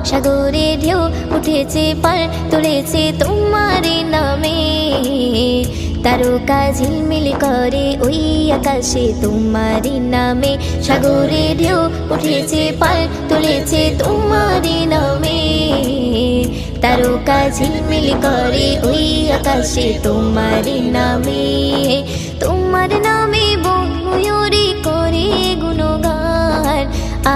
সাগরে ঢেউ উঠেছে পার তুলেছে তোমার নামে, তারকা ঝিলমিল করে ওই আকাশে তোমার নামে। সাগরে ঢেউ উঠেছে পার তুলেছে তোমার নামে, তারকা ঝিলমিল করে ওই আকাশে তোমার নামে। তোমার নামে বন ময়ূরী করে গুণগান,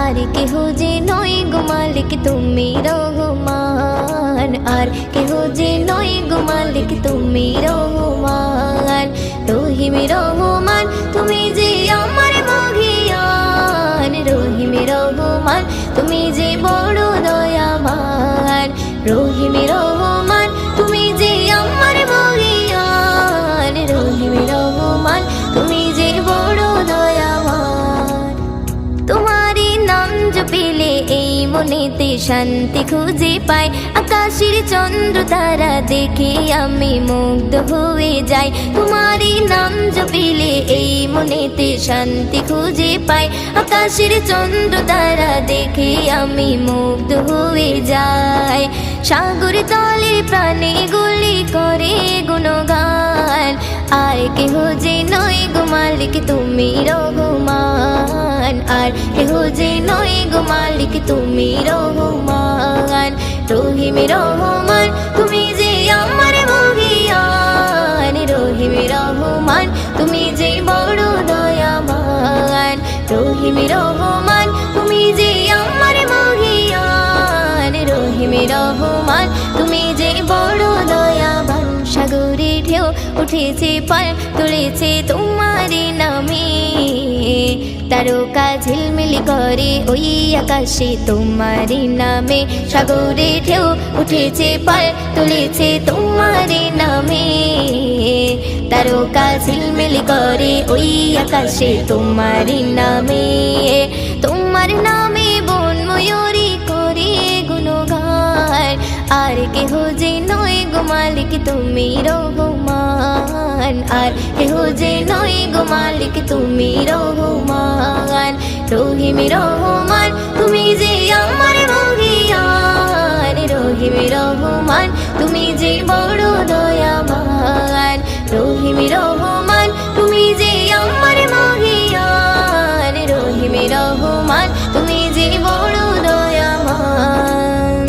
আর কেহ যে নয় গো মালিক তুমি রহমান, আর কেহ যে নয় গো মালিক তুমি রহমান। রহিম রহমান তুমি যে আমার মহিয়ান, রহিম রহমান তুমি যে বড় দয়াবান। রহিম রহমান তুমি যে আমার মহিয়ান, রহিম রহমান তুমি যে বড় দয়াবান। তোমারই নাম জপিলে এই মনেতে শান্তি খুঁজে পাই, আকাশের চন্দ্র তারা দেখে আমি মুগ্ধ হয়ে যাই। তোমারই নাম জপিলে এই মনেতে শান্তি খুঁজে পাই, আকাশের চন্দ্র তারা দেখে আমি মুগ্ধ হয়ে যাই। সাগর তলে প্রাণে গুলি করে গুণগান, আর কেহ যে নয় গো মালিক তুমি রহমান, আর কেহ যে নয় গো মালিক তুমি রহমান। রহিম রহমান তুমি যে আমার মহিয়ান, রহিম রহমান তুমি যে বড় দয়াবান। রহিম রহমান তুমি যে আমার মহিয়ান, রহিম রহমান তুমি যে বড় দয়াবান। সাগরে ঢেউ উঠেছে পার তুলেছে তোমার নামে, তারকা ঝিলমিল করে ওই আকাশে তোমার নামে। সাগরে ঢেউ উঠেছে পার তুলেছে তোমার নামে, তারকা ঝিলমিল করে ওই আকাশে তোমার নামে। তোমার নামে বন ময়ূরী করে গুণগান, আর কেহ যে নয় গো মালিক তুমি রহমান, আর কেহ যে নয় গো মালিক তুমি রহমান। রহিম রহমান তুমি যে আমার মহিয়ান, রহিম রহমান তুমি যে বড় দয়াবান। রহিম রহমান তুমি যে আমার মহিয়ান, রহিম রহমান তুমি যে বড় দয়াবান।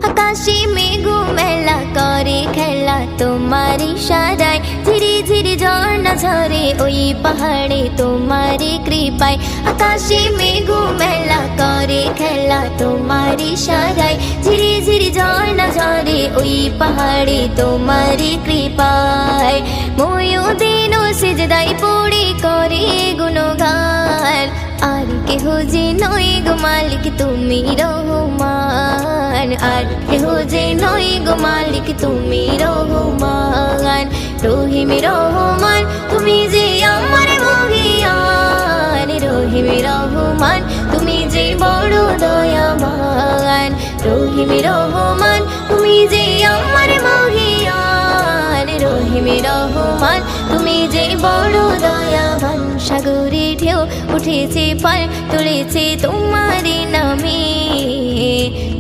আকাশে মেঘ মেলা করে খেলা তোমার ইশারায়, ধীরে ধীরে ঝর্ণা ঝরে ওই পাহাড়ে তোমার কৃপায়। আকাশে মেঘ মেলা করে খেলা তোমার ইশারায়, ধীরে ধীরে ঝর্ণা ঝরে ওই পাহাড়ে তোমার কৃপায়। ময়ূদিন সিজদায় পড়ে করে গুণগান, আর কেহ যে নয় গো মালিক তুমি রহমান, আর কেহ যে নয় গো মালিক তুমি রহমান। রহিম রহমান তুমি যে আমার মহিয়ান, রহিম রহমান তুমি যে বড় দয়াবান। রহিম রহমান তুমি যে আমার মহিয়ান, রহিম রহমান তুমি যে বড় দয়াবান। সাগরে ঢেউ উঠেছে পার তুলেছে তোমার নামে,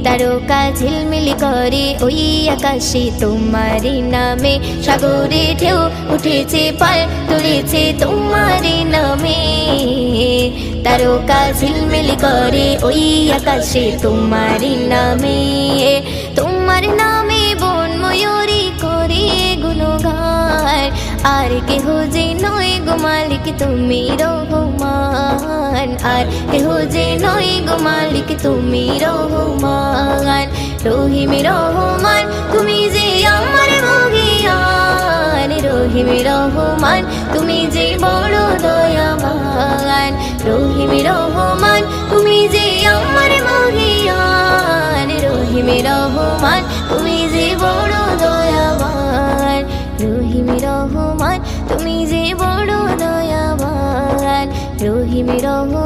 তারকা ঝিলমিল করে ওই আকাশে তোমার নামে। সাগরে ঢেউ উঠেছে পার তুলেছে তোমার নামে, তারকা ঝিলমিল করে ওই আকাশে তোমার নামে। তোমার নামে বন ময়ূরী করে গুণগান, আর কেহ যে নয় গো মালিক তুমি রহমান, আর কেহ যে নয় গো মালিক তুমি রহমান। রহিম রহমান তুমি যে আমার মহিয়ান, রহিম রহমান তুমি যে বড় দয়াবান। রহিম রহমান তুমি যে আমার মহিয়ান, রহিম রহমান তুমি যে বড় দয়াবান। রহিম রহমান তুমি যে বড় দয়াবান। রহিম রহমান।